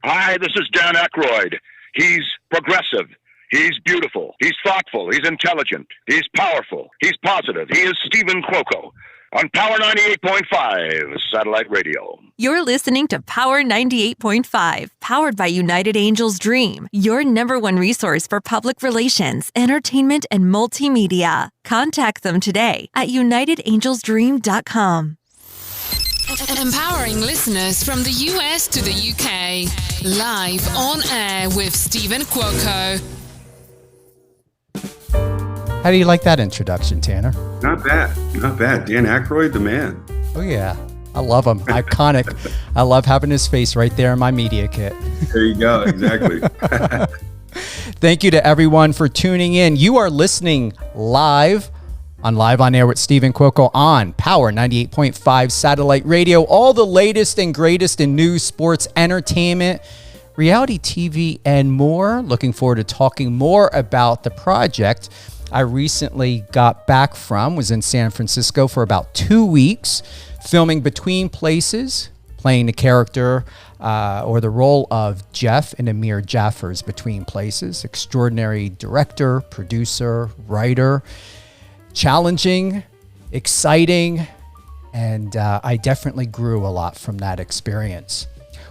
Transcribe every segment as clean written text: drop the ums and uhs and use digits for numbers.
Hi, this is Dan Aykroyd. He's progressive. He's beautiful. He's thoughtful. He's intelligent. He's powerful. He's positive. He is Stephen Cuoco on Power 98.5 Satellite Radio. You're listening to Power 98.5, powered by United Angels Dream, your number one resource for public relations, entertainment, and multimedia. Contact them today at unitedangelsdream.com. Empowering listeners from the US to the UK. Live on air with Stephen Cuoco. How do you like that introduction, Tanner? Not bad. Not bad. Dan Aykroyd, the man. Oh, yeah. I love him. Iconic. I love having his face right there in my media kit. There you go. Exactly. Thank you to everyone for tuning in. You are listening live on Air with Stephen Cuoco on Power 98.5 Satellite Radio. All the latest and greatest in news, sports, entertainment, reality TV, and more. Looking forward to talking more about the project I recently got back from. Was in San Francisco for about 2 weeks, filming Between Places, playing the character or the role of Jeff in Amir Jaffer's Between Places. Extraordinary director, producer, writer. Challenging, exciting, and I definitely grew a lot from that experience.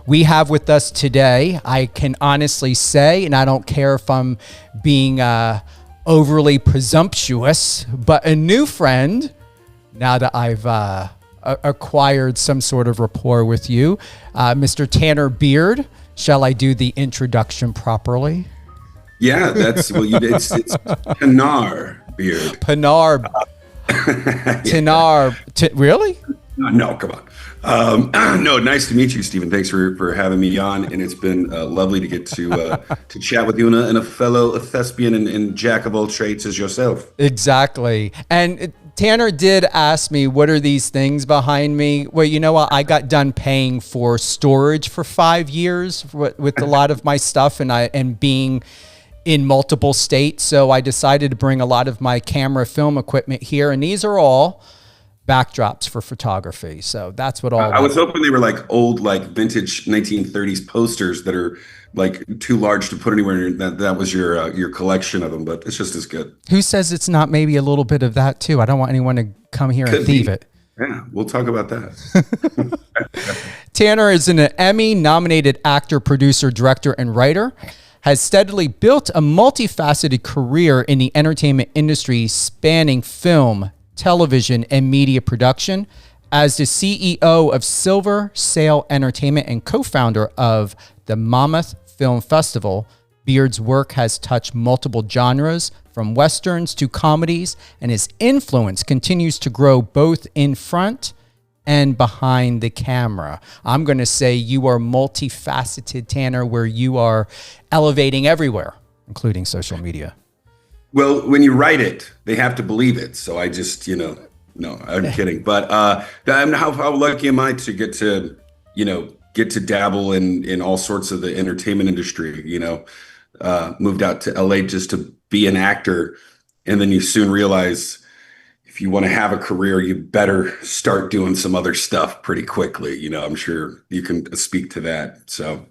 We have with us today, I can honestly say, and I don't care if I'm being overly presumptuous, but a new friend, now that I've acquired some sort of rapport with you, Mr. Tanner Beard. Shall I do the introduction properly? Yeah, it's Tanner Beard. Pinar. Tanner. Really? No, come on. No, nice to meet you, Stephen. Thanks for having me on, and it's been lovely to get to chat with you and a fellow thespian and jack of all trades as yourself. Exactly. And Tanner did ask me, what are these things behind me? Well, you know what? I got done paying for storage for 5 years with a lot of my stuff and being in multiple states. So I decided to bring a lot of my camera film equipment here. And these are all backdrops for photography. So that's what all I was hoping they were like old, like vintage 1930s posters that are like too large to put anywhere. That was your collection of them, but it's just as good. Who says it's not maybe a little bit of that too? I don't want anyone to come here and thieve it. Yeah, we'll talk about that. Tanner is an Emmy-nominated actor, producer, director, and writer. Has steadily built a multifaceted career in the entertainment industry spanning film, television, and media production. As the CEO of Silver Sail Entertainment and co-founder of the Mammoth Film Festival, Beard's work has touched multiple genres, from westerns to comedies, and his influence continues to grow both in front and behind the camera. I'm going to say you are multifaceted, Tanner, where you are elevating everywhere, including social media. Well, when you write it, they have to believe it. So I just, no, I'm kidding. But how lucky am I to get to dabble in all sorts of the entertainment industry, moved out to LA just to be an actor. And then you soon realize if you want to have a career, you better start doing some other stuff pretty quickly. I'm sure you can speak to that. So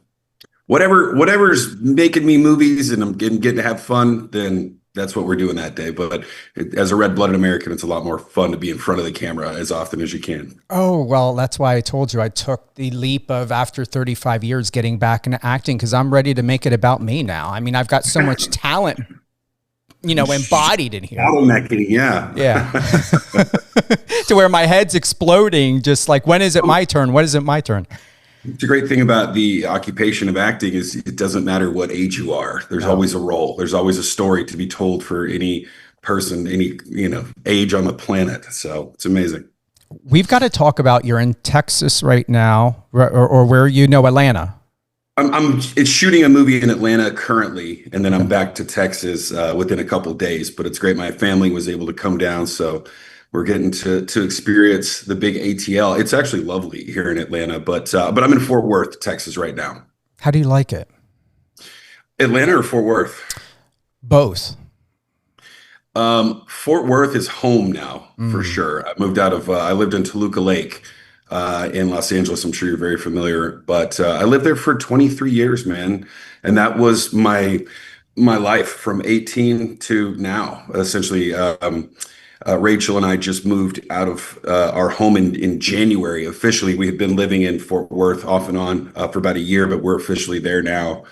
whatever's making me movies and I'm getting to have fun, then that's what we're doing that day. But as a red-blooded American, it's a lot more fun to be in front of the camera as often as you can. Oh, well, that's why I told you I took the leap of, after 35 years, getting back into acting, because I'm ready to make it about me now. I mean, I've got so much talent embodied in here. Bottlenecking, yeah. Yeah. To where my head's exploding, just like, when is it my turn? When is it my turn? The great thing about the occupation of acting is it doesn't matter what age you are. There's always a role. There's always a story to be told for any person, any age on the planet. So it's amazing. We've got to talk about, you're in Texas right now, or where Atlanta. It's shooting a movie in Atlanta currently, and then I'm back to Texas within a couple of days. But it's great. My family was able to come down, so we're getting to experience the big ATL. It's actually lovely here in Atlanta, but I'm in Fort Worth, Texas right now. How do you like it? Atlanta or Fort Worth? Both. Fort Worth is home now, for sure. I moved out of, I lived in Toluca Lake in Los Angeles. I'm sure you're very familiar, but I lived there for 23 years, man. And that was my life from 18 to now, essentially. Rachel and I just moved out of our home in January. Officially, we had been living in Fort Worth off and on for about a year, but we're officially there now.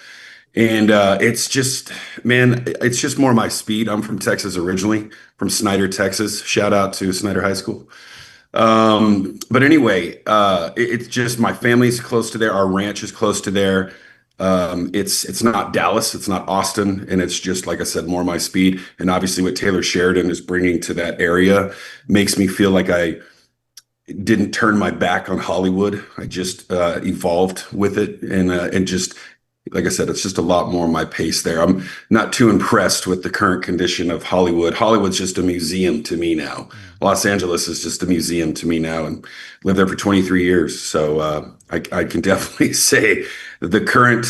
And it's just, man, it's just more my speed. I'm from Texas originally, from Snyder, Texas. Shout out to Snyder High School. But anyway, it's just my family's close to there. Our ranch is close to there. It's not Dallas, it's not Austin, and it's just, like I said, more my speed. And obviously what Taylor Sheridan is bringing to that area makes me feel like I didn't turn my back on Hollywood. I just evolved with it, and just, like I said, it's just a lot more my pace there. I'm not too impressed with the current condition of Hollywood. Hollywood's just a museum to me now. Los Angeles is just a museum to me now, and lived there for 23 years. So I can definitely say that the current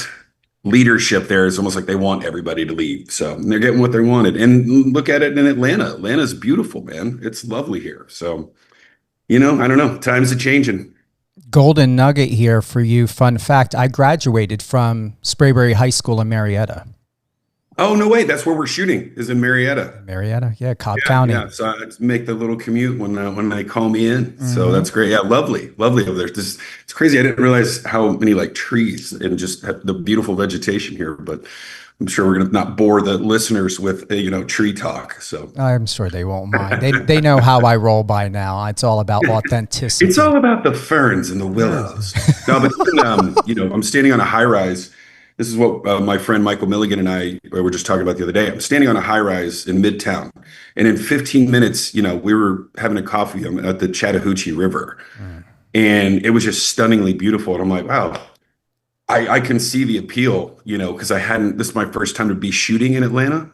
leadership there is almost like they want everybody to leave. So they're getting what they wanted. And look at it in Atlanta. Atlanta's beautiful, man. It's lovely here. So, I don't know. Times are changing. Golden nugget here for you. Fun fact. I graduated from Sprayberry High School in Marietta. Oh, no way. That's where we're shooting, is in Marietta. Marietta. Yeah. Cobb County. Yeah. So I make the little commute when they call me in. Mm-hmm. So that's great. Yeah. Lovely over there. It's crazy. I didn't realize how many trees and just the beautiful vegetation here, but I'm sure we're going to not bore the listeners with, tree talk. So I'm sure they won't mind. They know how I roll by now. It's all about authenticity. It's all about the ferns and the willows. No, but I'm standing on a high rise. This is what my friend Michael Milligan and I were just talking about the other day. I'm standing on a high rise in Midtown, and in 15 minutes, we were having a coffee at the Chattahoochee River, and it was just stunningly beautiful. And I'm like, wow. I can see the appeal, because this is my first time to be shooting in Atlanta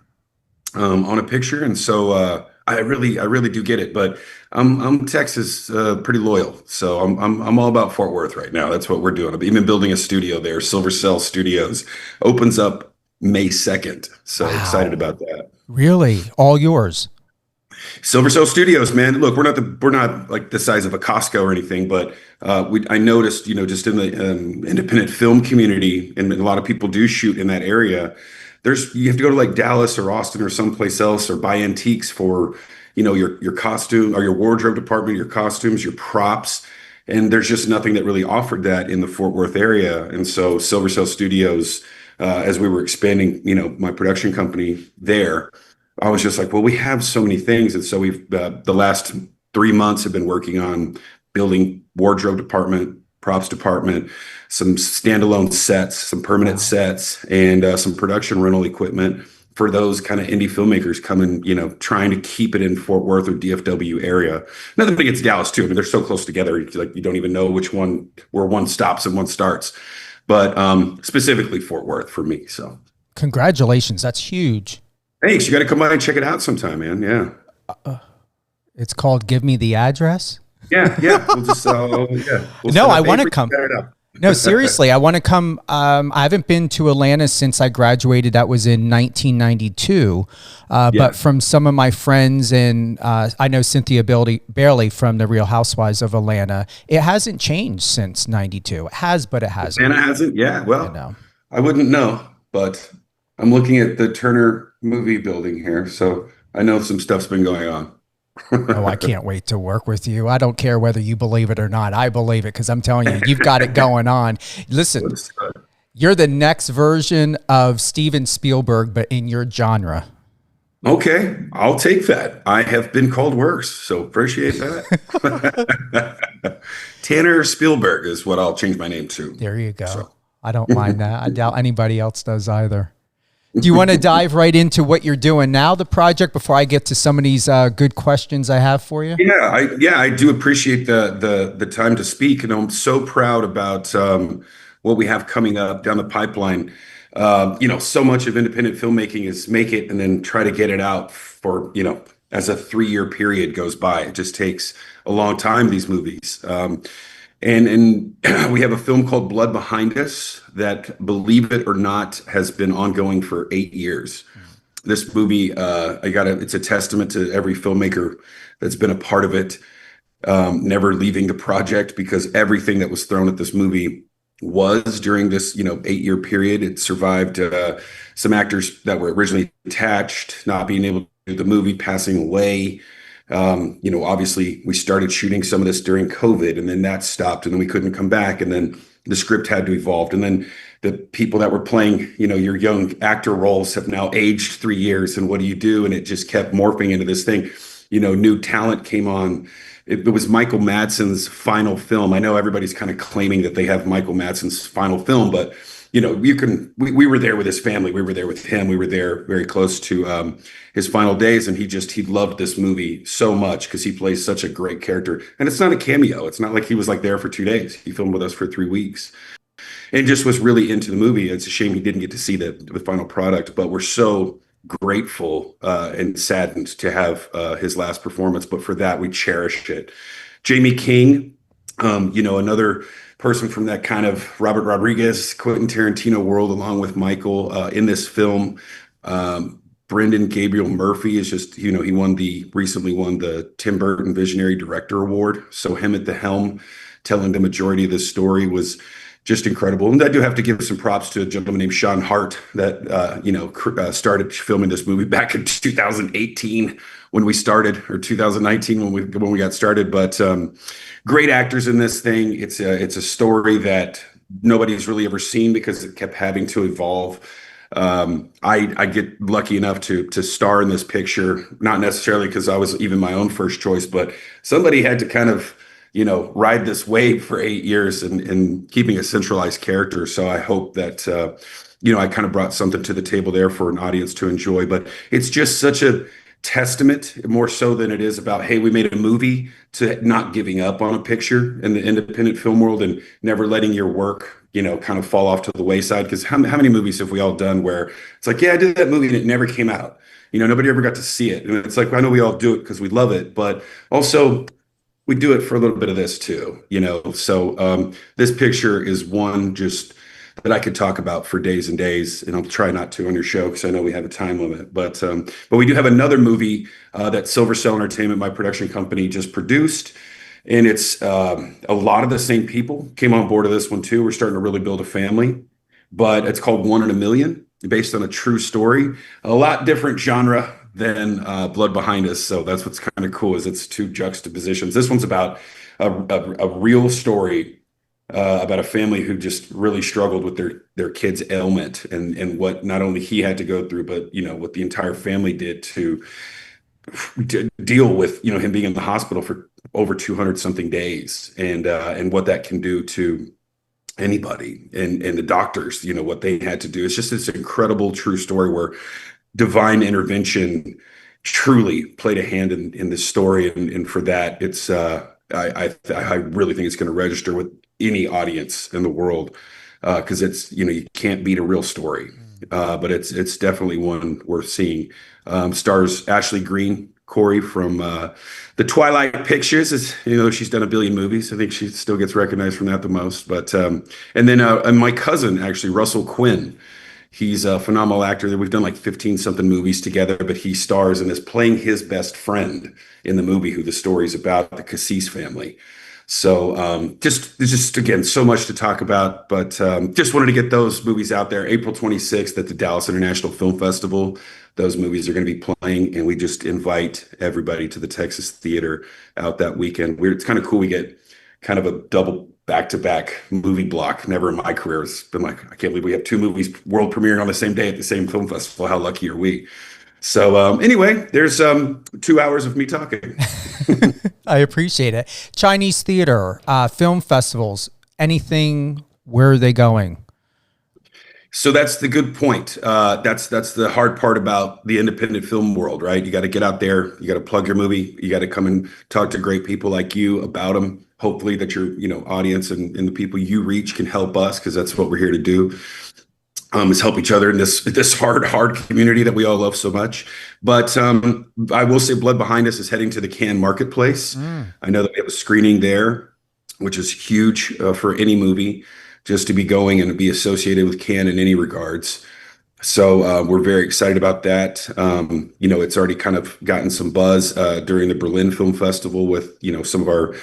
on a picture. And so I really do get it. But I'm Texas pretty loyal. So I'm all about Fort Worth right now. That's what we're doing. I've even building a studio there. Silver Cell Studios opens up May 2nd. So excited about that. Really? All yours? Silver Cell Studios, man. Look, we're not like the size of a Costco or anything, but I noticed, just in the independent film community, and a lot of people do shoot in that area. You have to go to Dallas or Austin or someplace else, or buy antiques for, your costume or your wardrobe department, your costumes, your props, and there's just nothing that really offered that in the Fort Worth area. And so Silver Cell Studios, as we were expanding, my production company there, I was just like, well, we have so many things. And so we've, the last 3 months have been working on building wardrobe department, props department, some standalone sets, some permanent sets, and some production rental equipment for those kind of indie filmmakers coming, trying to keep it in Fort Worth or DFW area. Nothing against Dallas too. I mean, they're so close together. You don't even know where one stops and one starts, but specifically Fort Worth for me. So congratulations. That's huge. Thanks. You got to come by and check it out sometime, man. Yeah. It's called Give Me the Address. Yeah. We'll just, no, I want to come. No, seriously, I want to come. I haven't been to Atlanta since I graduated. That was in 1992. But from some of my friends, and I know Cynthia Bailey from the Real Housewives of Atlanta, it hasn't changed since 92. It has, but it hasn't. Atlanta hasn't? Yeah. Well, I wouldn't know, but I'm looking at the Turner movie building here, so I know some stuff's been going on. Oh, I can't wait to work with you. I don't care whether you believe it or not. I believe it because I'm telling you, you've got it going on. Listen, you're the next version of Steven Spielberg, but in your genre. Okay, I'll take that. I have been called worse, so appreciate that. Tanner Spielberg is what I'll change my name to. There you go. So. I don't mind that. I doubt anybody else does either. Do you want to dive right into what you're doing now, the project, before I get to some of these good questions I have for you? Yeah, I do appreciate the time to speak, and I'm so proud about what we have coming up down the pipeline. So much of independent filmmaking is make it and then try to get it out for, as a 3-year period goes by. It just takes a long time, these movies. And we have a film called Blood Behind Us that, believe it or not, has been ongoing for 8 years. This movie, it's a testament to every filmmaker that's been a part of it. never leaving the project, because everything that was thrown at this movie was during this 8-year period. It survived some actors that were originally attached not being able to do the movie, passing away. Obviously we started shooting some of this during COVID, and then that stopped, and then we couldn't come back, and then the script had to evolve, and then the people that were playing your young actor roles have now aged 3 years, and what do you do? And it just kept morphing into this thing. New talent came on. It was Michael Madsen's final film. I know everybody's kind of claiming that they have Michael Madsen's final film, but we were there with his family. We were there with him. We were there very close to his final days. And he loved this movie so much because he plays such a great character. And it's not a cameo. It's not like he was like there for 2 days. He filmed with us for 3 weeks and just was really into the movie. It's a shame he didn't get to see the final product, but we're so grateful and saddened to have his last performance. But for that, we cherish it. Jamie King, another person from that kind of Robert Rodriguez, Quentin Tarantino world, along with Michael in this film. Brendan Gabriel Murphy is just, he recently won the Tim Burton Visionary Director Award. So him at the helm, telling the majority of this story was just incredible. And I do have to give some props to a gentleman named Sean Hart that, started filming this movie back in 2018 when we started, or 2019 when we got started. But great actors in this thing. It's a story that nobody's really ever seen because it kept having to evolve. I get lucky enough to star in this picture, not necessarily because I was even my own first choice, but somebody had to kind of ride this wave for 8 years and keeping a centralized character. So I hope that, I kind of brought something to the table there for an audience to enjoy. But it's just such a testament, more so than it is about, hey, we made a movie, to not giving up on a picture in the independent film world and never letting your work, kind of fall off to the wayside. Because how many movies have we all done where it's like, yeah, I did that movie and it never came out. Nobody ever got to see it. And it's like, I know we all do it because we love it, but also we do it for a little bit of this too, So this picture is one just that I could talk about for days and days, and I'll try not to on your show because I know we have a time limit. But we do have another movie that Silver Cell Entertainment, my production company, just produced, and it's a lot of the same people came on board of this one too. We're starting to really build a family, but it's called One in a Million, based on a true story, a lot different genre than Blood Behind Us. So that's what's kind of cool, is it's two juxtapositions. This one's about a real story about a family who just really struggled with their kid's ailment and what not only he had to go through, but what the entire family did to deal with him being in the hospital for over 200 something days, and what that can do to anybody, and the doctors, what they had to do. It's just this incredible true story where divine intervention truly played a hand in this story, and for that, it's I really think it's going to register with any audience in the world, because it's you can't beat a real story, but it's definitely one worth seeing. Stars Ashley Greene, Corey from the Twilight Pictures, is she's done a billion movies. I think she still gets recognized from that the most. But and my cousin, actually, Russell Quinn. He's a phenomenal actor that we've done like 15 something movies together, but he stars in this, playing his best friend in the movie, who the story's about, the Cassis family. So just again, so much to talk about, but just wanted to get those movies out there. April 26th at the Dallas International Film Festival. Those movies are going to be playing, and we just invite everybody to the Texas Theater out that weekend. It's kind of cool. We get kind of a double back-to-back movie block. Never in my career has been like, I can't believe we have two movies world premiering on the same day at the same film festival. How lucky are we? So anyway, there's 2 hours of me talking. I appreciate it. Chinese theater, film festivals, anything, where are they going? So that's the good point. That's the hard part about the independent film world, right? You got to get out there. You got to plug your movie. You got to come and talk to great people like you about them. Hopefully that your audience and the people you reach can help us, because that's what we're here to do. Is help each other in this hard community that we all love so much. But I will say Blood Behind Us is heading to the Cannes Marketplace. I know that we have a screening there, which is huge for any movie, just to be going and to be associated with Cannes in any regards. So we're very excited about that. It's already kind of gotten some buzz during the Berlin Film Festival with, some of our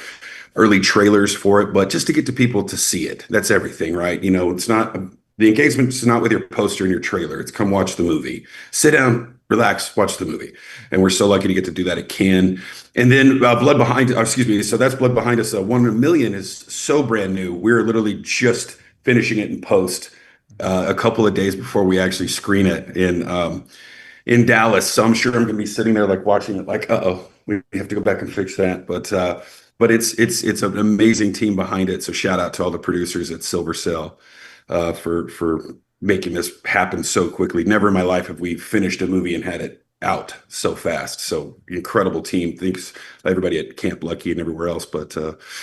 early trailers for it. But just to get to people to see it, that's everything, right? It's not the engagement is not with your poster and your trailer. It's come watch the movie, sit down, relax, watch the movie. And we're so lucky to get to do that at Cannes. And then Blood Behind, excuse me. So that's Blood Behind Us. 1 Million is so brand new. We're literally just finishing it in post a couple of days before we actually screen it in Dallas. So I'm sure I'm going to be sitting there like watching it like, we have to go back and fix that. But it's an amazing team behind it. So shout out to all the producers at Silver Sail for making this happen so quickly. Never in my life have we finished a movie and had it out so fast. So incredible team. Thanks everybody at Camp Lucky and everywhere else. But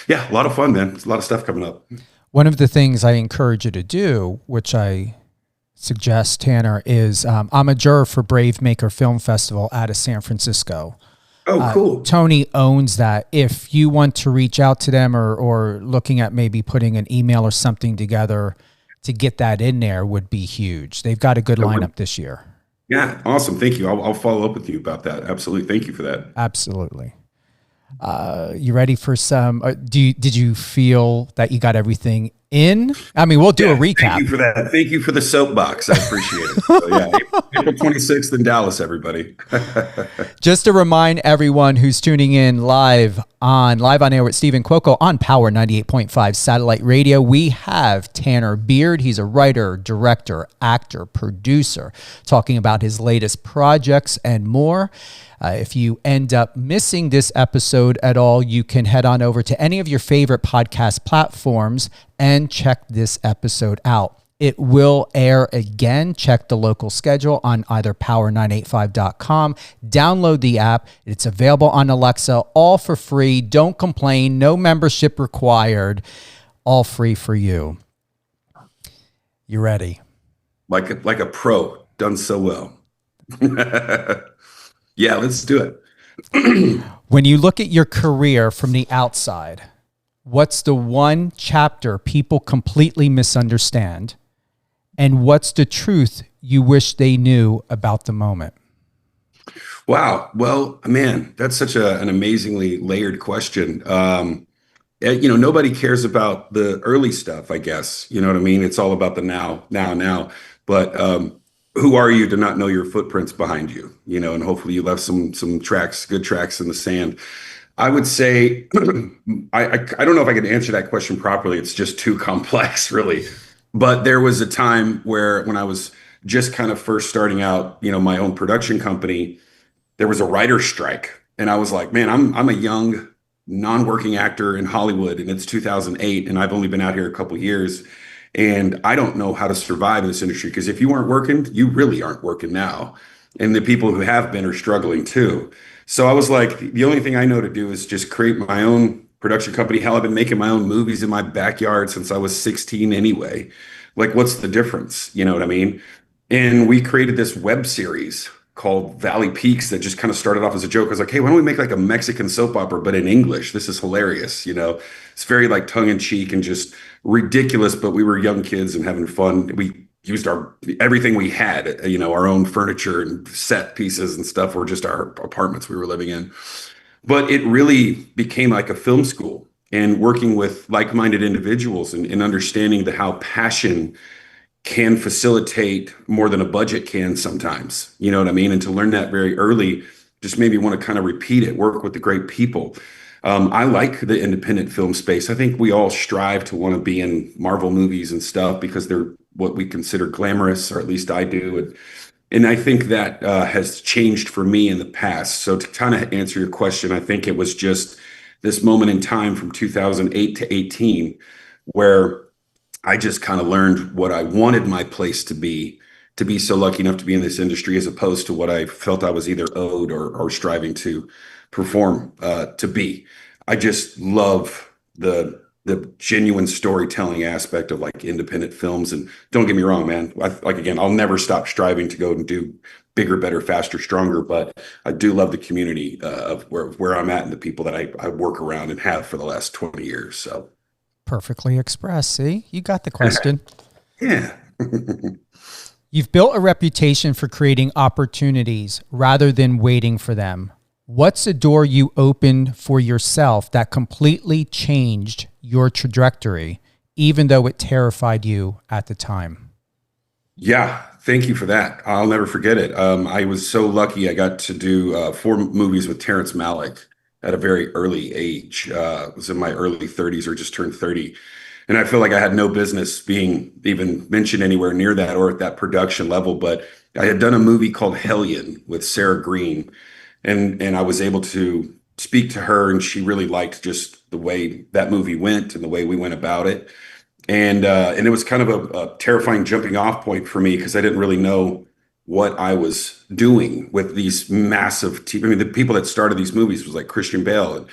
yeah, a lot of fun, man. There's a lot of stuff coming up. One of the things I encourage you to do, which I suggest, Tanner, is I'm a juror for Brave Maker Film Festival out of San Francisco. Oh, cool. Tony owns that. If you want to reach out to them or looking at maybe putting an email or something together to get that in there would be huge. They've got a good lineup this year. Yeah, awesome. Thank you. I'll follow up with you about that. Absolutely. Thank you for that. Absolutely. You ready for some? Did you feel that you got everything in? I mean, we'll do a recap. Thank you for that. Thank you for the soapbox. I appreciate it. So, yeah, April 26th in Dallas, everybody. Just to remind everyone who's tuning in live on air with Stephen Cuoco on Power 98.5 Satellite Radio, we have Tanner Beard. He's a writer, director, actor, producer, talking about his latest projects and more. If you end up missing this episode at all, you can head on over to any of your favorite podcast platforms and check this episode out. It will air again. Check the local schedule on either power985.com. Download the app. It's available on Alexa, all for free. Don't complain. No membership required. All free for you. You ready? Like a pro, done so well. Yeah, let's do it. When you look at your career from the outside, what's the one chapter people completely misunderstand? And what's the truth you wish they knew about the moment? Wow. Well, man, that's such an amazingly layered question. Nobody cares about the early stuff, I guess. You know what I mean? It's all about the now. But who are you to not know your footprints behind you? And hopefully you left some tracks, good tracks in the sand. I would say, I don't know if I can answer that question properly. It's just too complex, really. But there was a time when I was just kind of first starting out, my own production company, there was a writer's strike. And I was like, man, I'm a young, non-working actor in Hollywood, and it's 2008, and I've only been out here a couple of years. And I don't know how to survive in this industry, because if you aren't working, you really aren't working now. And the people who have been are struggling too. So I was like, the only thing I know to do is just create my own production company. Hell, I've been making my own movies in my backyard since I was 16 anyway. Like, what's the difference? You know what I mean? And we created this web series called Valley Peaks that just kind of started off as a joke. I was like, hey, why don't we make like a Mexican soap opera, but in English? This is hilarious. It's very like tongue in cheek and just ridiculous, but we were young kids and having fun. We used everything we had, our own furniture and set pieces and stuff, or just our apartments we were living in. But it really became like a film school, and working with like-minded individuals and understanding how passion can facilitate more than a budget can sometimes, you know what I mean? And to learn that very early just made me want to kind of repeat it, work with the great people. I like the independent film space. I think we all strive to want to be in Marvel movies and stuff because they're what we consider glamorous, or at least I do. And I think that has changed for me in the past. So to kind of answer your question, I think it was just this moment in time from 2008 to 18 where I just kind of learned what I wanted my place to be so lucky enough to be in this industry, as opposed to what I felt I was either owed or striving to perform to be. I just love the genuine storytelling aspect of like independent films. And don't get me wrong, man, again, I'll never stop striving to go and do bigger, better, faster, stronger. But I do love the community of where I'm at and the people that I work around and have for the last 20 years. So perfectly expressed. See, you got the question. Yeah. You've built a reputation for creating opportunities rather than waiting for them. What's a door you opened for yourself that completely changed your trajectory, even though it terrified you at the time? Yeah, thank you for that. I'll never forget it. I was so lucky. I got to do 4 movies with Terrence Malick at a very early age. I was in my early 30s or just turned 30. And I feel like I had no business being even mentioned anywhere near that or at that production level. But I had done a movie called Hellion with Sarah Green, and I was able to speak to her, and she really liked just the way that movie went and the way we went about it. And it was kind of a terrifying jumping off point for me because I didn't really know what I was doing with these massive I mean, the people that started these movies was like Christian Bale, and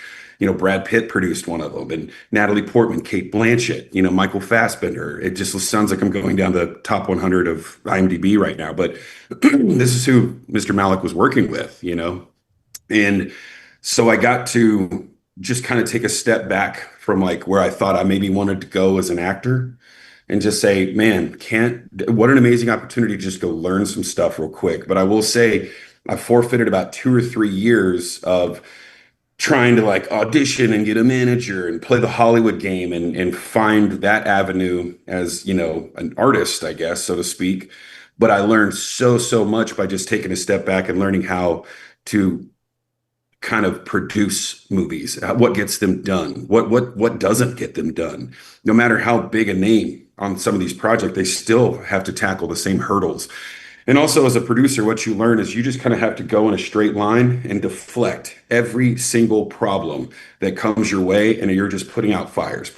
Brad Pitt produced one of them, and Natalie Portman, Cate Blanchett, Michael Fassbender. It just sounds like I'm going down the top 100 of IMDb right now, but this is who Mr. Malick was working with, and so I got to just kind of take a step back from like where I thought I maybe wanted to go as an actor and just say, man, what an amazing opportunity to just go learn some stuff real quick. But I will say I forfeited about 2 or 3 years of trying to like audition and get a manager and play the Hollywood game and find that avenue as, an artist, I guess, so to speak. But I learned so much by just taking a step back and learning how to kind of produce movies, what gets them done, what doesn't get them done. No matter how big a name on some of these projects, they still have to tackle the same hurdles. And also as a producer, what you learn is you just kind of have to go in a straight line and deflect every single problem that comes your way. And you're just putting out fires.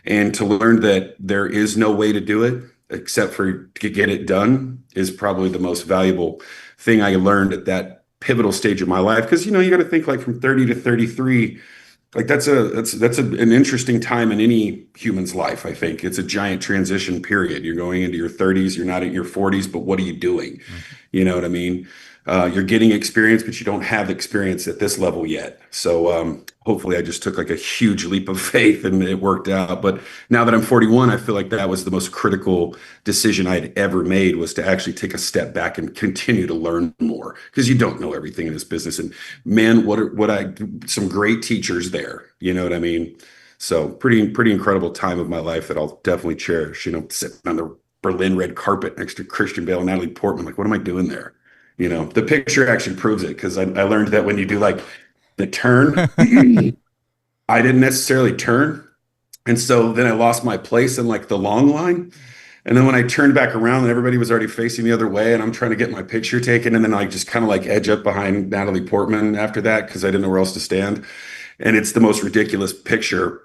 And to learn that there is no way to do it except for to get it done is probably the most valuable thing I learned at that pivotal stage of my life. Because, you got to think like from 30 to 33, like that's an interesting time in any human's life. I think it's a giant transition period. You're going into your 30s, you're not in your 40s, but what are you doing? Mm-hmm. You know what I mean? You're getting experience, but you don't have experience at this level yet. So hopefully I just took like a huge leap of faith and it worked out. But now that I'm 41, I feel like that was the most critical decision I had ever made, was to actually take a step back and continue to learn more, because you don't know everything in this business. And man, some great teachers there. You know what I mean? So pretty incredible time of my life that I'll definitely cherish, sitting on the Berlin red carpet next to Christian Bale and Natalie Portman. Like, what am I doing there? The picture actually proves it, because I learned that when you do like the turn, I didn't necessarily turn. And so then I lost my place in like the long line. And then when I turned back around and everybody was already facing the other way and I'm trying to get my picture taken, and then I just kind of like edge up behind Natalie Portman after that because I didn't know where else to stand. And it's the most ridiculous picture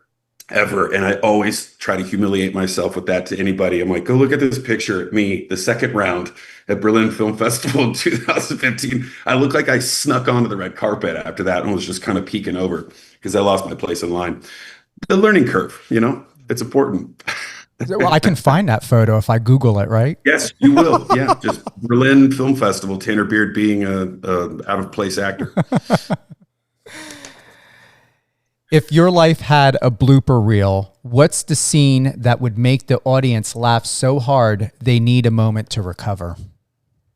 ever. And I always try to humiliate myself with that to anybody. I'm like, go look at this picture of me, the second round at Berlin Film Festival in 2015. I look like I snuck onto the red carpet after that and was just kind of peeking over because I lost my place in line. The learning curve, it's important. Well, I can find that photo if I Google it, right? Yes, you will. Yeah, just Berlin Film Festival, Tanner Beard being a out of place actor. If your life had a blooper reel, what's the scene that would make the audience laugh so hard they need a moment to recover?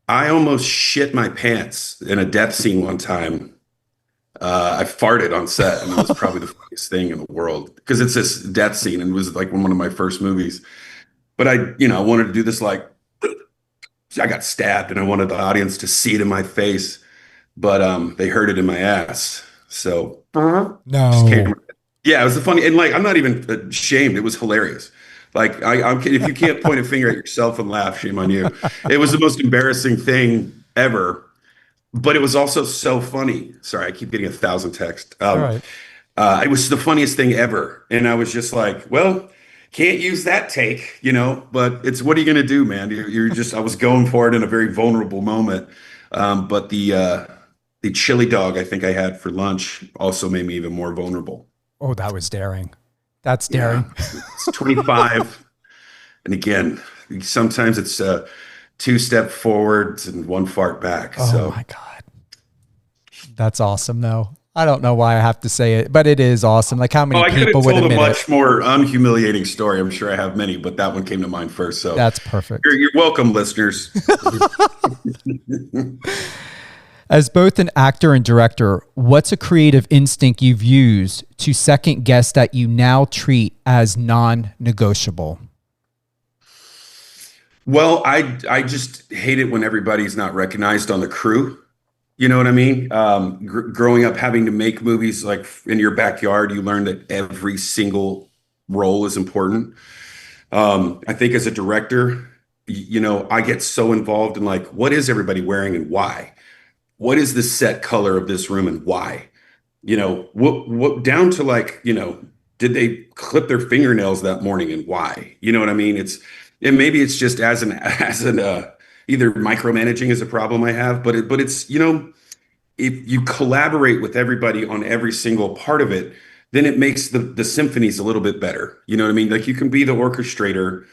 I almost shit my pants in a death scene one time. I farted on set, and it was probably the funniest thing in the world, because it's this death scene, and it was like one of my first movies. But I wanted to do this like, I got stabbed, and I wanted the audience to see it in my face, but they heard it in my ass. So no. Yeah, it was funny, and like I'm not even ashamed. It was hilarious. Like I'm if you can't point a finger at yourself and laugh, shame on you. It was the most embarrassing thing ever, but it was also so funny. Sorry, I keep getting 1,000 texts. All right. It was the funniest thing ever, and I was just like, well, can't use that take, But it's, what are you gonna do, man? You're just. I was going for it in a very vulnerable moment, but the chili dog I think I had for lunch also made me even more vulnerable. Oh, that was daring. That's daring. Yeah, it's 25. And again, sometimes it's 2 step forwards and 1 fart back. Oh my God. That's awesome though. I don't know why I have to say it, but it is awesome. Like how many I could people have would told a admit much it? more unhumiliating story. I'm sure I have many, but that one came to mind first. So That's perfect. you're welcome, listeners. As both an actor and director, what's a creative instinct you've used to second guess that you now treat as non-negotiable? Well, I just hate it when everybody's not recognized on the crew. You know what I mean? Growing up, having to make movies like in your backyard, you learn that every single role is important. I think as a director, I get so involved in like, what is everybody wearing and why? What is the set color of this room and why? What down to like, did they clip their fingernails that morning and why? You know what I mean? And maybe it's just either micromanaging is a problem I have, but it's, if you collaborate with everybody on every single part of it, then it makes the symphonies a little bit better. You know what I mean? Like you can be the orchestrator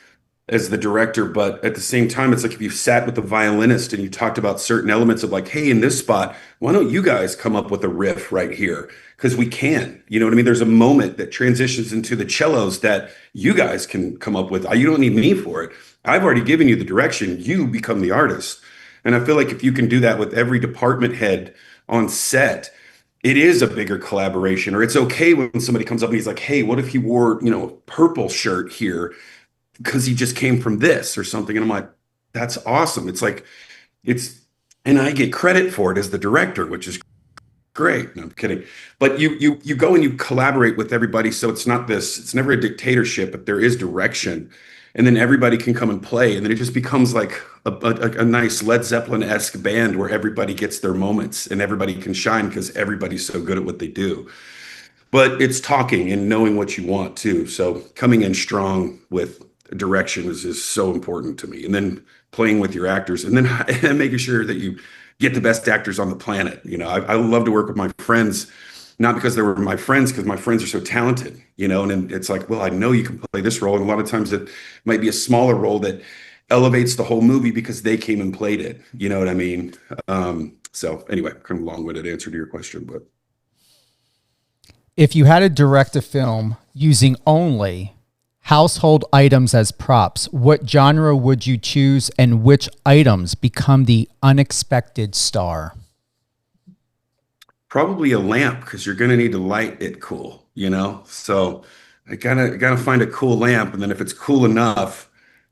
as the director, but at the same time, it's like if you sat with the violinist and you talked about certain elements of like, hey, in this spot, why don't you guys come up with a riff right here? Because we can, you know what I mean? There's a moment that transitions into the cellos that you guys can come up with. You don't need me for it. I've already given you the direction. You become the artist. And I feel like if you can do that with every department head on set, it is a bigger collaboration. Or it's okay when somebody comes up and he's like, hey, what if he wore, a purple shirt here? Because he just came from this or something. And I'm like, that's awesome. It's like, and I get credit for it as the director, which is great. No, I'm kidding. But you go and you collaborate with everybody. So it's never a dictatorship, but there is direction. And then everybody can come and play. And then it just becomes like a nice Led Zeppelin-esque band where everybody gets their moments and everybody can shine because everybody's so good at what they do. But it's talking and knowing what you want too. So coming in strong with direction is so important to me. And then playing with your actors and then making sure that you get the best actors on the planet. I love to work with my friends, not because they were my friends, because my friends are so talented, and then it's like, well, I know you can play this role. And a lot of times it might be a smaller role that elevates the whole movie because they came and played it. You know what I mean? So anyway, kind of long-winded answer to your question, but. If you had to direct a film using only household items as props, what genre would you choose and which items become the unexpected star? Probably a lamp, because you're going to need to light it cool, So I gotta find a cool lamp, and then if it's cool enough,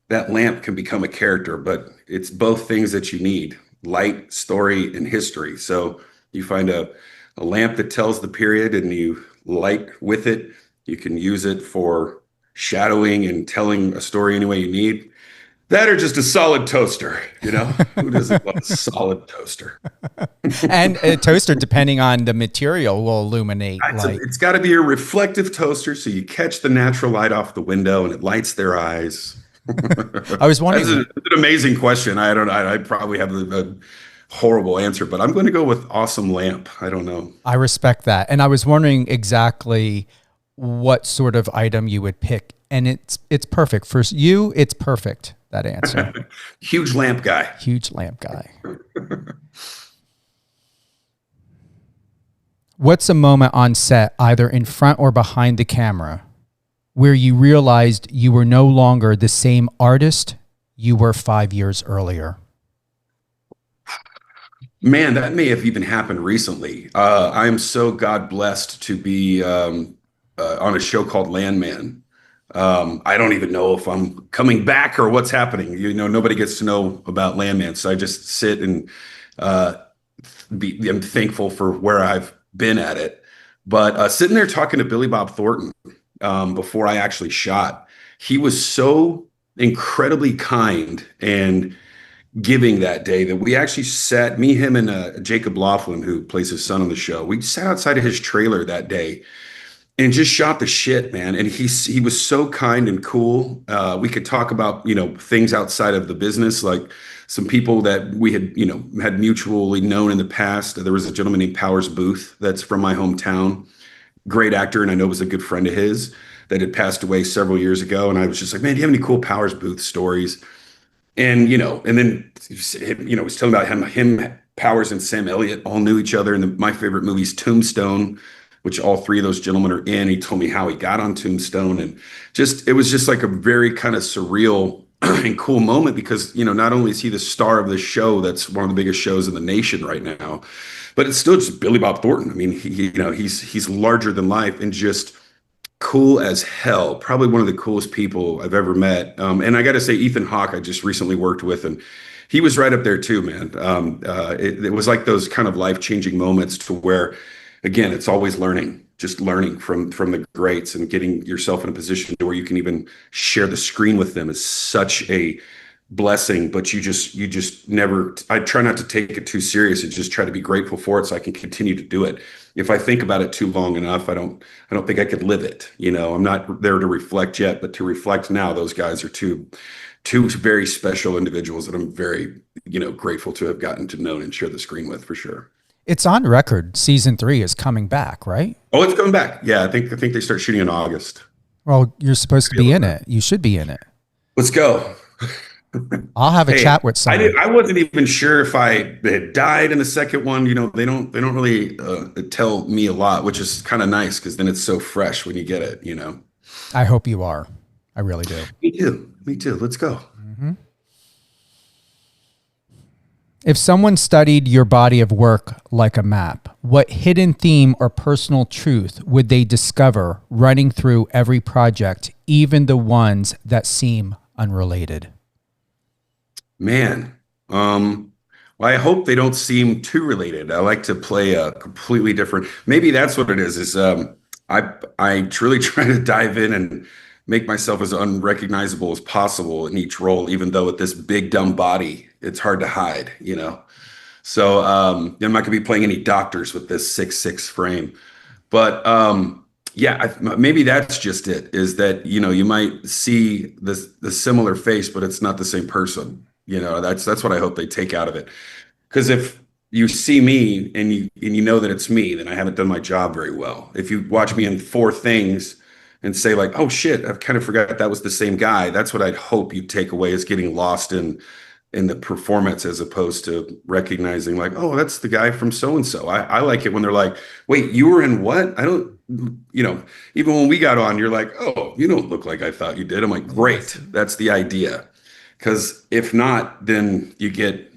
that lamp can become a character. But it's both things that you need: light, story, and history. So you find a lamp that tells the period, and you light with it. You can use it for shadowing and telling a story any way you need. That or just a solid toaster, Who doesn't love a solid toaster? And a toaster, depending on the material, will illuminate light. It's got to be a reflective toaster so you catch the natural light off the window and it lights their eyes. I was wondering. That's an amazing question. I probably have a horrible answer, but I'm going to go with awesome lamp. I don't know. I respect that. And I was wondering exactly what sort of item you would pick. And it's perfect. For you, it's perfect, that answer. Huge lamp guy. Huge lamp guy. What's a moment on set, either in front or behind the camera, where you realized you were no longer the same artist you were 5 years earlier? Man, that may have even happened recently. I am so God blessed to be on a show called Landman. I don't even know if I'm coming back or what's happening. Nobody gets to know about Landman. So I just sit and I'm thankful for where I've been at it. But sitting there talking to Billy Bob Thornton before I actually shot, he was so incredibly kind and giving that day that we actually sat, me, him, and Jacob Laughlin, who plays his son on the show. We sat outside of his trailer that day and just shot the shit, man. And he was so kind and cool. We could talk about, things outside of the business, like some people that we had, had mutually known in the past. There was a gentleman named Powers Booth that's from my hometown, great actor, and I know was a good friend of his that had passed away several years ago. And I was just like, man, do you have any cool Powers Booth stories? And, and then, was telling about him Powers and Sam Elliott all knew each other. And my favorite movie is Tombstone, which all three of those gentlemen are in. He told me how he got on Tombstone, and it was just like a very kind of surreal and cool moment because, not only is he the star of the show that's one of the biggest shows in the nation right now, but it's still just Billy Bob Thornton. I mean, he's larger than life and just cool as hell. Probably one of the coolest people I've ever met. And I got to say, Ethan Hawke, I just recently worked with, and he was right up there too, man. It was like those kind of life-changing moments to where, again, it's always just learning from the greats and getting yourself in a position where you can even share the screen with them is such a blessing. But you just never, I try not to take it too serious and just try to be grateful for it so I can continue to do it. If I think about it too long enough, I don't think I could live it. I'm not there to reflect yet, but to reflect now, those guys are two very special individuals that I'm very, grateful to have gotten to know and share the screen with, for sure. It's on record. Season 3 is coming back, right? Oh, it's coming back. Yeah, I think they start shooting in August. Well, you're supposed to be in it. You should be in it. Let's go. I'll have a chat with someone. I wasn't even sure if I had died in the second one. They don't really tell me a lot, which is kind of nice because then it's so fresh when you get it. I hope you are. I really do. Me too. Let's go. Mm-hmm. If someone studied your body of work like a map, what hidden theme or personal truth would they discover running through every project, even the ones that seem unrelated? Man, well, I hope they don't seem too related. I like to play a completely different. Maybe that's what it is. I truly try to dive in and make myself as unrecognizable as possible in each role, even though with this big dumb body, it's hard to hide. So I'm not going to be playing any doctors with this 6'6" frame, but maybe that's just it. Is that you might see the similar face, but it's not the same person. That's what I hope they take out of it. Because if you see me and you know that it's me, then I haven't done my job very well. If you watch me in 4 things and say like, oh shit, I've kind of forgot that was the same guy. That's what I'd hope you take away, is getting lost in the performance as opposed to recognizing like, oh, that's the guy from so-and-so. I like it when they're like, wait, you were in what? I don't, even when we got on, you're like, oh, you don't look like I thought you did. I'm like, great. That's the idea. Because if not, then you get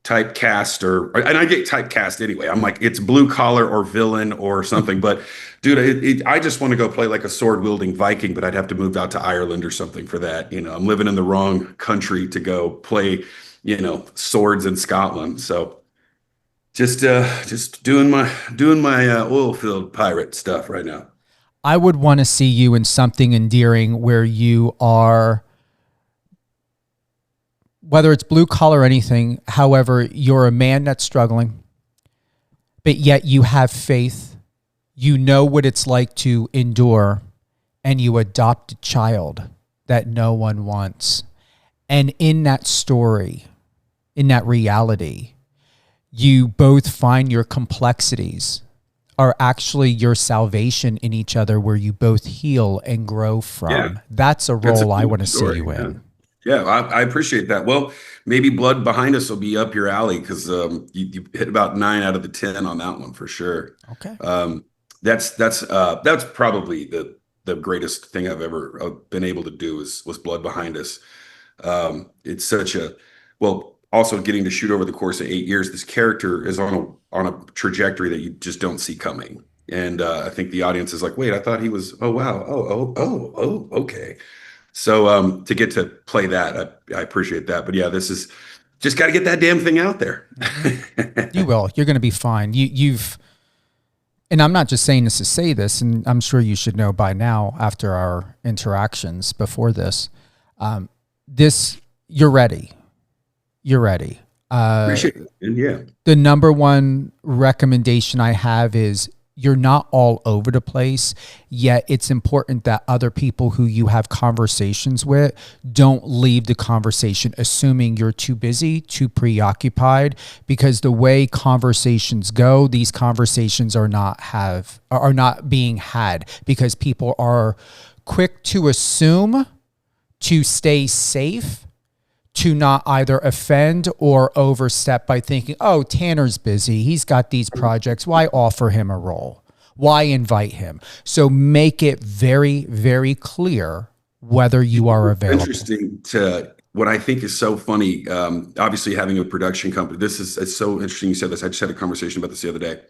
typecast and I get typecast anyway. I'm like, it's blue collar or villain or something. But dude, I just want to go play like a sword wielding Viking, but I'd have to move out to Ireland or something for that. I'm living in the wrong country to go play, swords in Scotland. So just doing my oil filled pirate stuff right now. I would want to see you in something endearing where you are, whether it's blue collar or anything, however, you're a man that's struggling, but yet you have faith. You know what it's like to endure, and you adopt a child that no one wants. And in that story, in that reality, you both find your complexities are actually your salvation in each other, where you both heal and grow from. Yeah. That's a role I want to see you in. Yeah, I appreciate that. Well, maybe Blood Behind Us will be up your alley because you hit about 9 out of the 10 on that one for sure. Okay. That's probably the greatest thing I've ever been able to do was Blood Behind Us. It's such also getting to shoot over the course of 8 years. This character is on a trajectory that you just don't see coming. And I think the audience is like, wait, I thought he was, oh, wow. Oh, okay. So to get to play that, I appreciate that. But yeah, this is just got to get that damn thing out there. You will. You're going to be fine. You've, and I'm not just saying this to say this, and I'm sure you should know by now after our interactions before this, you're ready. You're ready. Appreciate it. And yeah. The number one recommendation I have is, you're not all over the place, yet it's important that other people who you have conversations with don't leave the conversation assuming you're too busy, too preoccupied, because the way conversations go, these conversations are not being had because people are quick to assume, to stay safe, to not either offend or overstep by thinking, oh, Tanner's busy. He's got these projects. Why offer him a role? Why invite him? So make it very, very clear whether you are available. Interesting to what I think is so funny. Obviously, having a production company, it's so interesting. You said this. I just had a conversation about this the other day.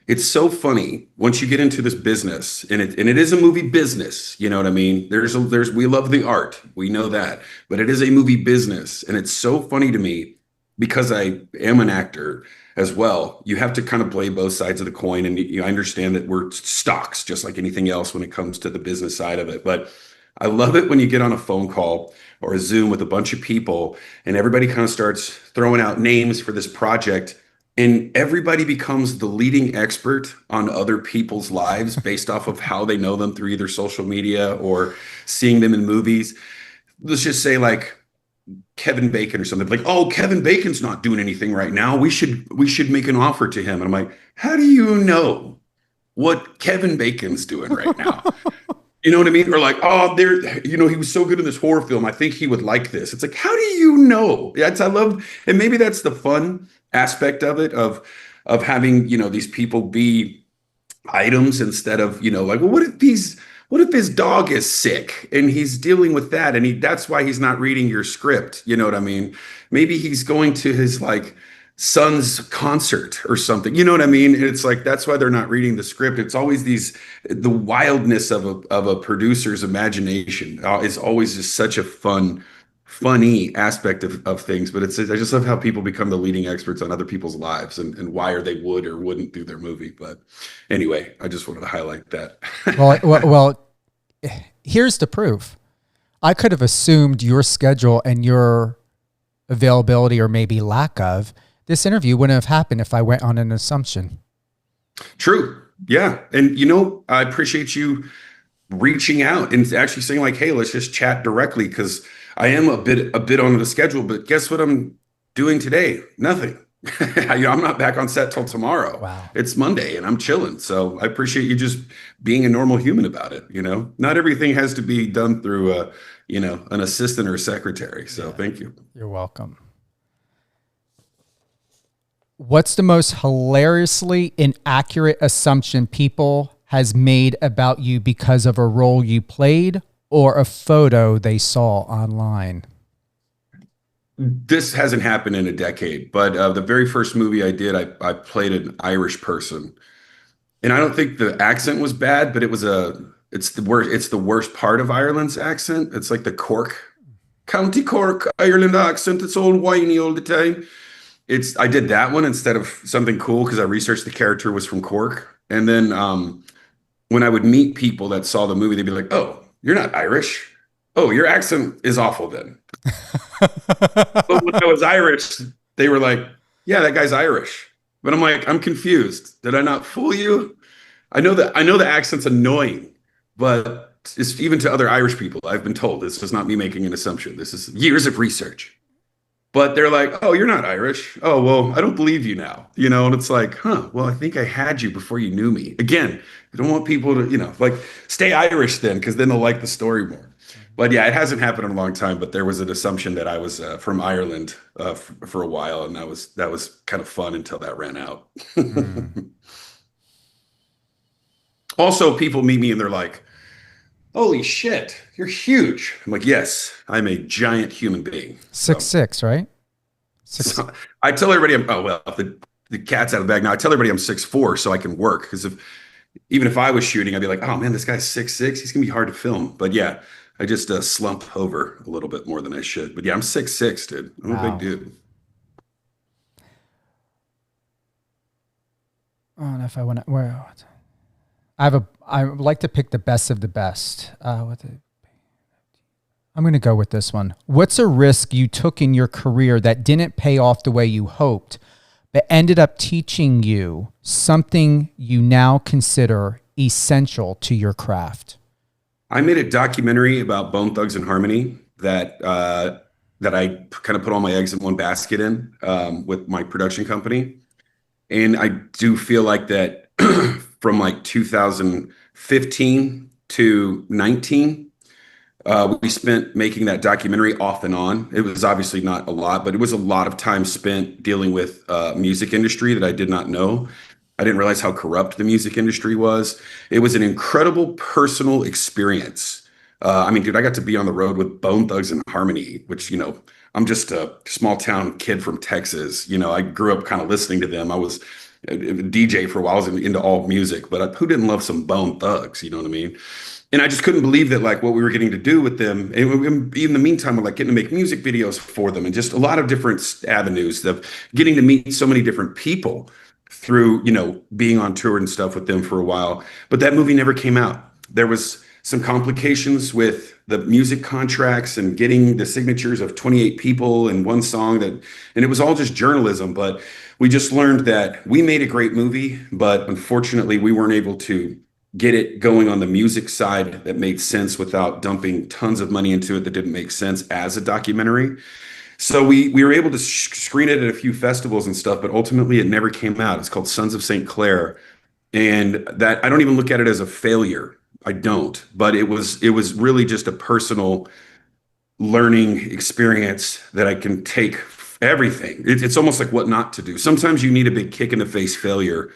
It's so funny once you get into this business, and it is a movie business. You know what I mean? We love the art. We know that, but it is a movie business, and it's so funny to me because I am an actor as well. You have to kind of play both sides of the coin, and I understand that we're stocks just like anything else when it comes to the business side of it. But I love it when you get on a phone call or a Zoom with a bunch of people, and everybody kind of starts throwing out names for this project. And everybody becomes the leading expert on other people's lives based off of how they know them through either social media or seeing them in movies. Let's just say like Kevin Bacon or something. Like, oh, Kevin Bacon's not doing anything right now. We should make an offer to him. And I'm like, how do you know what Kevin Bacon's doing right now? You know what I mean? Or like, oh, he was so good in this horror film. I think he would like this. It's like, how do you know? I love, and maybe that's the fun aspect of it, of having, these people be items instead of, like, well, what if his dog is sick and he's dealing with that and that's why he's not reading your script? You know what I mean? Maybe he's going to his like son's concert or something. You know what I mean? And it's like, that's why they're not reading the script. It's always the wildness of a producer's imagination is always just such a funny aspect of things. But I just love how people become the leading experts on other people's lives and why they would or wouldn't do their movie. But anyway, I just wanted to highlight that. well, here's the proof. I could have assumed your schedule and your availability, or maybe lack of. This interview wouldn't have happened if I went on an assumption. True. Yeah. And, I appreciate you reaching out and actually saying like, hey, let's just chat directly, because I am a bit on the schedule. But guess what I'm doing today? Nothing. I'm not back on set till tomorrow. Wow. It's Monday and I'm chilling. So I appreciate you just being a normal human about it. Not everything has to be done through an assistant or a secretary. So Thank you. You're welcome. What's the most hilariously inaccurate assumption people has made about you because of a role you played or a photo they saw online? This hasn't happened in a decade, but the very first movie I did, I played an Irish person, and I don't think the accent was bad, but it's the worst part of Ireland's accent. It's like the Cork, County Cork, Ireland accent. It's all whiny all the time. I did that one instead of something cool because I researched the character was from Cork. And then when I would meet people that saw the movie, they'd be like, oh, you're not Irish. Oh, your accent is awful then. But when I was Irish, they were like, yeah, that guy's Irish. But I'm like, I'm confused. Did I not fool you? I know the accent's annoying, but it's even to other Irish people, I've been told, this is not me making an assumption. This is years of research. But they're like, oh, you're not Irish. Oh, well, I don't believe you now. And it's like, well, I think I had you before you knew me. Again, I don't want people to, like, stay Irish then, because then they'll like the story more. But yeah, it hasn't happened in a long time, but there was an assumption that I was from Ireland for a while. And that was kind of fun until that ran out. Also, people meet me and they're like, holy shit, you're huge. I'm like, yes, I'm a giant human being. 6'6", right? So I tell everybody the cat's out of the bag now. I tell everybody I'm 6'4" so I can work. Because even if I was shooting, I'd be like, oh man, this guy's 6'6". He's gonna be hard to film. But yeah, I just slump over a little bit more than I should. But yeah, I'm 6'6", dude. I'm a big dude. I don't know if I want to. I would like to pick the best of the best. I'm going to go with this one. What's a risk you took in your career that didn't pay off the way you hoped, but ended up teaching you something you now consider essential to your craft? I made a documentary about Bone Thugs and Harmony that I kind of put all my eggs in one basket in with my production company. And I do feel like that from like 2015 to 19, We spent making that documentary off and on. It was obviously not a lot, but it was a lot of time spent dealing with music industry that I did not know. I didn't realize how corrupt the music industry was. It was an incredible personal experience. I mean, dude, I got to be on the road with Bone Thugs and Harmony, which, I'm just a small town kid from Texas. I grew up kind of listening to them. I was a DJ for a while. I was into all music, but who didn't love some Bone Thugs? You know what I mean? And I just couldn't believe that, like, what we were getting to do with them. And in the meantime, we're like getting to make music videos for them and just a lot of different avenues of getting to meet so many different people through, being on tour and stuff with them for a while. But that movie never came out. There was some complications with the music contracts and getting the signatures of 28 people in one song and it was all just journalism. But we just learned that we made a great movie, but unfortunately we weren't able to get it going on the music side that made sense without dumping tons of money into it that didn't make sense as a documentary. So we were able to screen it at a few festivals and stuff, but ultimately it never came out. It's called Sons of St. Clair. And that I don't even look at it as a failure. I don't, but it was really just a personal learning experience that I can take everything. It's almost like what not to do. Sometimes you need a big kick in the face failure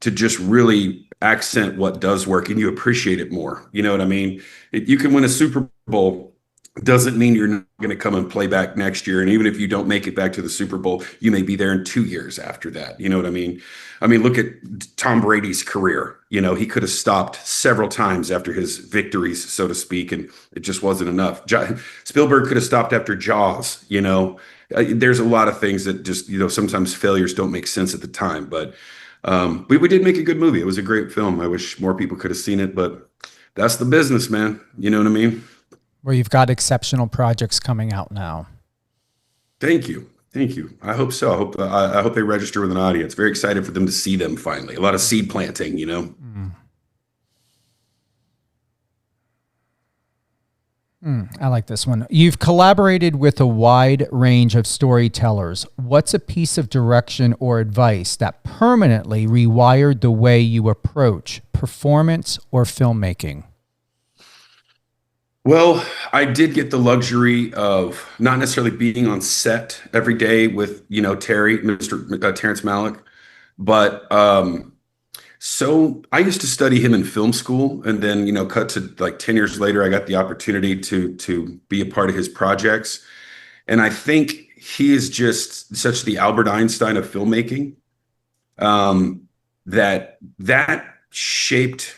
to just really accent what does work and you appreciate it more. You know what I mean? You can win a Super Bowl. Doesn't mean you're not going to come and play back next year. And even if you don't make it back to the Super Bowl, you may be there in 2 years after that. You know what I mean? I mean, look at Tom Brady's career. He could have stopped several times after his victories, so to speak, and it just wasn't enough. Spielberg could have stopped after Jaws. There's a lot of things that just, sometimes failures don't make sense at the time. But we did make a good movie. It was a great film. I wish more people could have seen it, but that's the business, man. You know what I mean? Where you've got exceptional projects coming out now. Thank you. I hope so. I hope they register with an audience. Very excited for them to see them finally. A lot of seed planting, I like this one. You've collaborated with a wide range of storytellers. What's a piece of direction or advice that permanently rewired the way you approach performance or filmmaking? Well, I did get the luxury of not necessarily being on set every day with, Mr. Terrence Malick, but so I used to study him in film school, and then, cut to like 10 years later, I got the opportunity to be a part of his projects. And I think he is just such the Albert Einstein of filmmaking, that shaped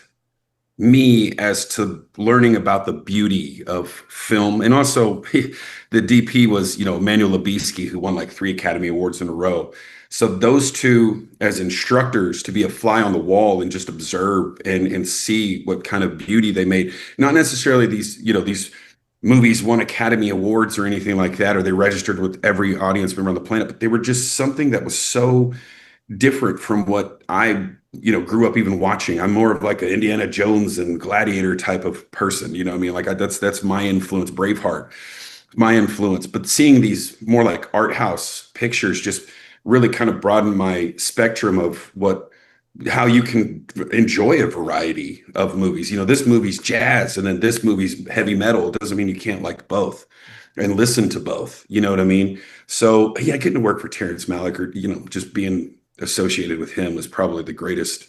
me as to learning about the beauty of film. And also the DP was, Emmanuel Lubezki, who won like 3 Academy Awards in a row. So those two as instructors, to be a fly on the wall and just observe and see what kind of beauty they made. Not necessarily these movies won Academy Awards or anything like that, or they registered with every audience member on the planet, but they were just something that was so different from what I grew up even watching. I'm more of like an Indiana Jones and Gladiator type of person. You know what I mean? Like that's my influence, Braveheart, my influence. But seeing these more like art house pictures just really kind of broadened my spectrum of how you can enjoy a variety of movies. This movie's jazz and then this movie's heavy metal. It doesn't mean you can't like both and listen to both. You know what I mean? So yeah, getting to work for Terrence Malick or, just being associated with him was probably the greatest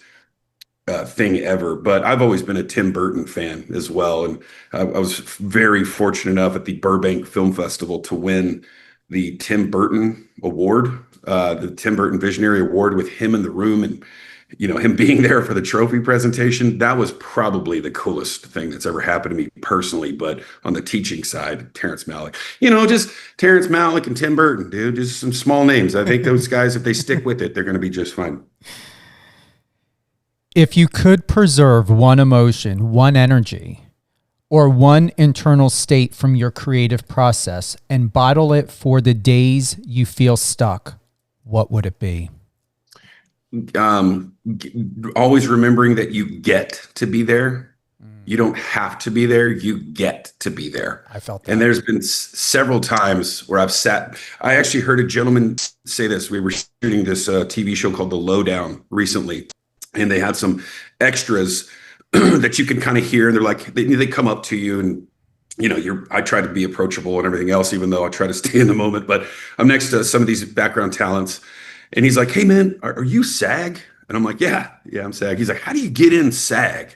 thing ever. But I've always been a Tim Burton fan as well. And I was very fortunate enough at the Burbank Film Festival to win the Tim Burton Award, the Tim Burton Visionary Award, with him in the room and, him being there for the trophy presentation. That was probably the coolest thing that's ever happened to me personally. But on the teaching side, Terrence Malick, just Terrence Malick and Tim Burton, dude, just some small names. I think those guys, if they stick with it, they're going to be just fine. If you could preserve one emotion, one energy, or one internal state from your creative process and bottle it for the days you feel stuck, what would it be? Always remembering that you get to be there. You don't have to be there. You get to be there. I felt that. And there's been several times where I've sat. I actually heard a gentleman say this. We were shooting this TV show called The Lowdown recently, and they had some extras that you can kind of hear. And they're like, they come up to you and I try to be approachable and everything else, even though I try to stay in the moment. But I'm next to some of these background talents, and he's like, "Hey man, are you SAG?" And I'm like, yeah, I'm SAG. He's like, "How do you get in SAG?"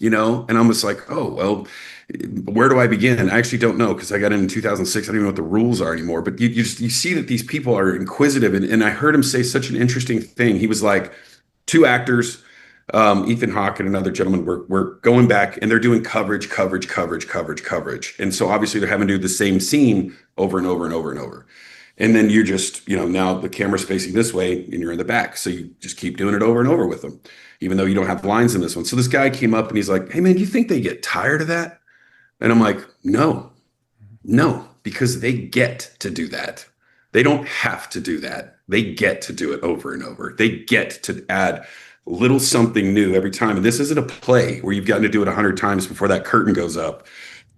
And I'm just like, "Oh, well, where do I begin?" I actually don't know, because I got in 2006. I don't even know what the rules are anymore. But you see that these people are inquisitive, and I heard him say such an interesting thing. He was like, two actors, Ethan Hawke and another gentleman, were going back, and they're doing coverage. And so obviously they're having to do the same scene over and over and over and over. And then you're just, now the camera's facing this way and you're in the back. So you just keep doing it over and over with them, even though you don't have lines in this one. So this guy came up and he's like, "Hey man, do you think they get tired of that?" And I'm like, no, because they get to do that. They don't have to do that. They get to do it over and over. They get to add a little something new every time. And this isn't a play where you've gotten to do it 100 times before that curtain goes up.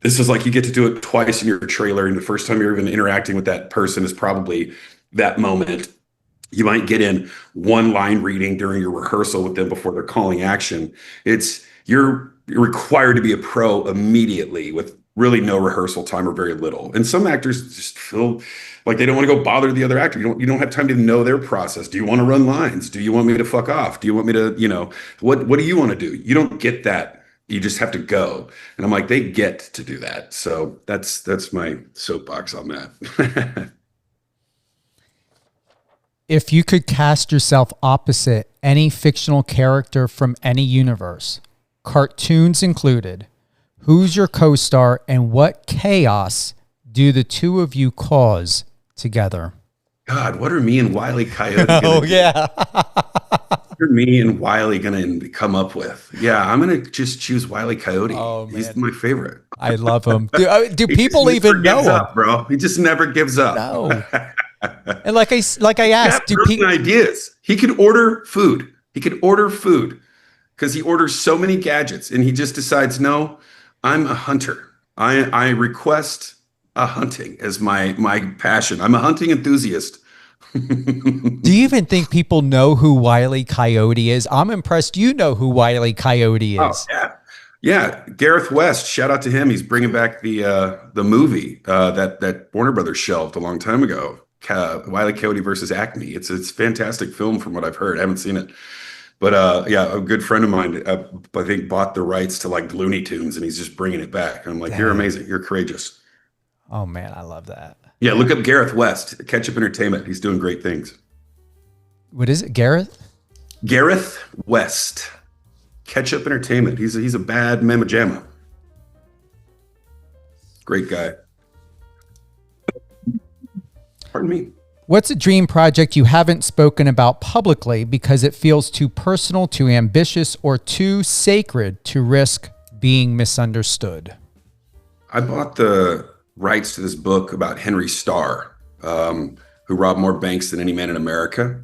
This is like you get to do it twice in your trailer, and the first time you're even interacting with that person is probably that moment. You might get in one line reading during your rehearsal with them before they're calling action. You're required to be a pro immediately with really no rehearsal time or very little. And some actors just feel like they don't want to go bother the other actor. You don't have time to know their process. Do you want to run lines? Do you want me to fuck off? Do you want me to, what do you want to do? You don't get that. You just have to go. And I'm like, they get to do that. So that's my soapbox on that. If you could cast yourself opposite any fictional character from any universe, cartoons included, who's your co-star and what chaos do the two of you cause together? God, what are me and Wile E. Coyote Oh, yeah. What are me and Wile E. going to come up with? Yeah, I'm going to just choose Wile E. Coyote. Oh, man. He's my favorite. I love him. Do people even know him? Up, bro. He just never gives up. No. And like I asked, do people ideas? He could order food. Because he orders so many gadgets, and he just decides, no, I'm a hunter. I request a hunting as my passion. I'm a hunting enthusiast. Do you even think people know who Wile E. Coyote is? I'm impressed you know who Wile E. Coyote is. Oh, yeah. Gareth West, shout out to him. He's bringing back the movie that Warner Brothers shelved a long time ago. Wile E. Coyote versus Acme. It's a fantastic film from what I've heard. I haven't seen it. But a good friend of mine, I think, bought the rights to like Looney Tunes, and he's just bringing it back. And I'm like, You're amazing. You're courageous. Oh, man, I love that. Yeah, look up Gareth West, Ketchup Entertainment. He's doing great things. What is it, Gareth? Gareth West, Ketchup Entertainment. He's a bad mamma jamma. Great guy. Pardon me. What's a dream project you haven't spoken about publicly because it feels too personal, too ambitious, or too sacred to risk being misunderstood? I bought the rights to this book about Henry Starr, who robbed more banks than any man in America.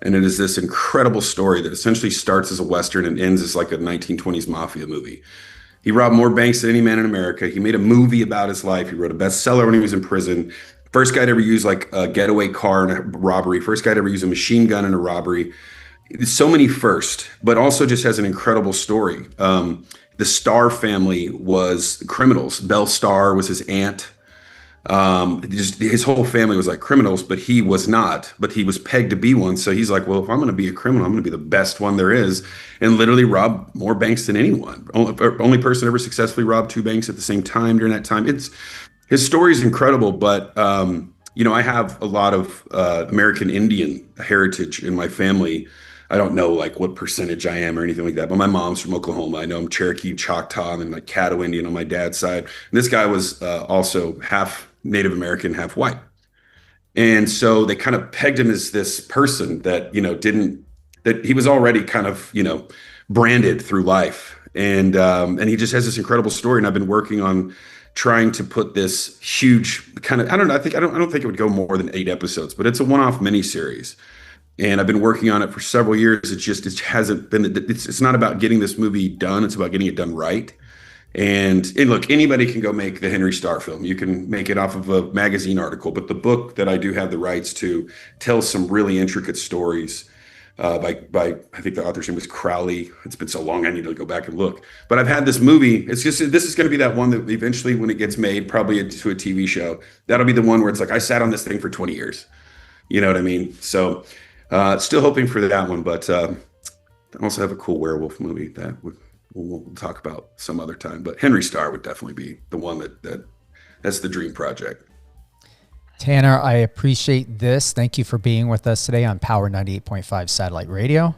And it is this incredible story that essentially starts as a Western and ends as like a 1920s mafia movie. He robbed more banks than any man in America. He made a movie about his life. He wrote a bestseller when he was in prison. First guy to ever use like a getaway car in a robbery. First guy to ever use a machine gun in a robbery. So many first, but also just has an incredible story. The Starr family was criminals. Belle Starr was his aunt. His whole family was like criminals, but he was not. But he was pegged to be one. So he's like, well, if I'm going to be a criminal, I'm going to be the best one there is, and literally rob more banks than anyone. Only person ever successfully robbed two banks at the same time during that time. His story is incredible, but I have a lot of American Indian heritage in my family. I don't know like what percentage I am or anything like that, but my mom's from Oklahoma. I know I'm Cherokee, Choctaw, and like Caddo Indian on my dad's side. And this guy was also half Native American, half white. And so they kind of pegged him as this person that, that he was already kind of, branded through life. And he just has this incredible story. And I've been working on trying to put this huge kind of, I don't think it would go more than 8 episodes, but it's a one-off miniseries. And I've been working on it for several years. It hasn't been, it's not about getting this movie done. It's about getting it done right. And look, anybody can go make the Henry Starr film. You can make it off of a magazine article, but the book that I do have the rights to tells some really intricate stories by I think the author's name was Crowley. It's been so long, I need to go back and look. But I've had this movie. This is going to be that one that eventually, when it gets made, probably to a TV show, that'll be the one where it's like I sat on this thing for 20 years. You know what I mean? So still hoping for that one, but I also have a cool werewolf movie that we'll talk about some other time. But Henry Starr would definitely be the one that's the dream project. Tanner, I appreciate this. Thank you for being with us today on Power 98.5 Satellite Radio.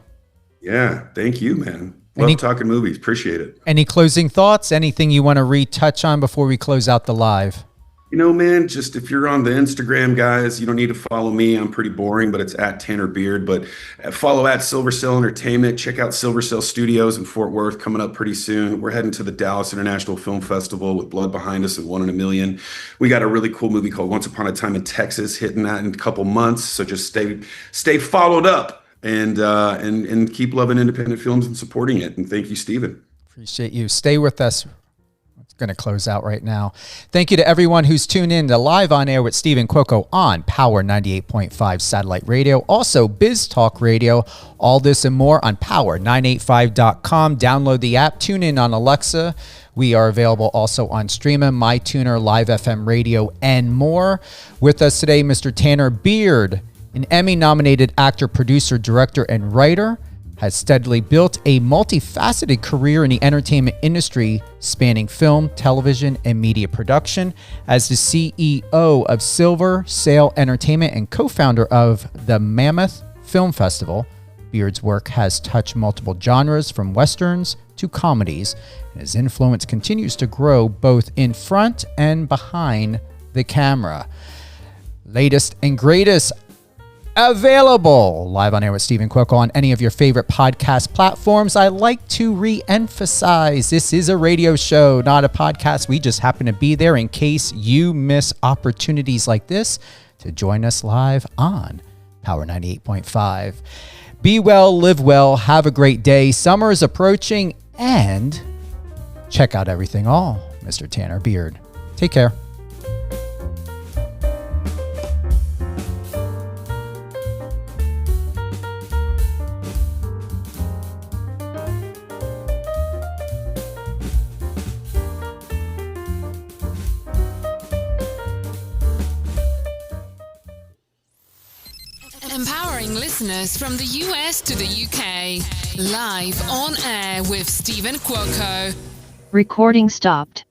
Yeah, thank you, man. Love talking movies. Appreciate it. Any closing thoughts? Anything you want to retouch on before we close out the live? You know, man, just if you're on the Instagram, guys, you don't need to follow me. I'm pretty boring, but it's at Tanner Beard. But follow at Silver Sail Entertainment. Check out Silver Sail Studios in Fort Worth coming up pretty soon. We're heading to the Dallas International Film Festival with Blood Behind Us and 1 in a Million. We got a really cool movie called Once Upon a Time in Texas hitting that in a couple months. So just stay followed up and keep loving independent films and supporting it. And thank you, Stephen. Appreciate you. Stay with us. Going to close out right now. Thank you to everyone who's tuned in to Live on Air with Stephen Cuoco on Power 98.5 Satellite Radio. Also, Biz Talk Radio. All this and more on power985.com. Download the app. Tune in on Alexa. We are available also on Streama, MyTuner, Live FM Radio, and more. With us today, Mr. Tanner Beard, an Emmy-nominated actor, producer, director, and writer, has steadily built a multifaceted career in the entertainment industry, spanning film, television, and media production. As the CEO of Silver Sail Entertainment and co-founder of the Mammoth Film Festival, Beard's work has touched multiple genres from westerns to comedies, and his influence continues to grow both in front and behind the camera. Latest and greatest available Live on Air with Stephen Cuoco on any of your favorite podcast platforms. I like to re-emphasize this is a radio show, not a podcast. We just happen to be there in case you miss opportunities like this to join us live on Power 98.5. Be well, live well, have a great day. Summer is approaching, and check out everything all Mr. Tanner Beard. Take care. Empowering listeners from the US to the UK. Live on air with Stephen Cuoco. Recording stopped.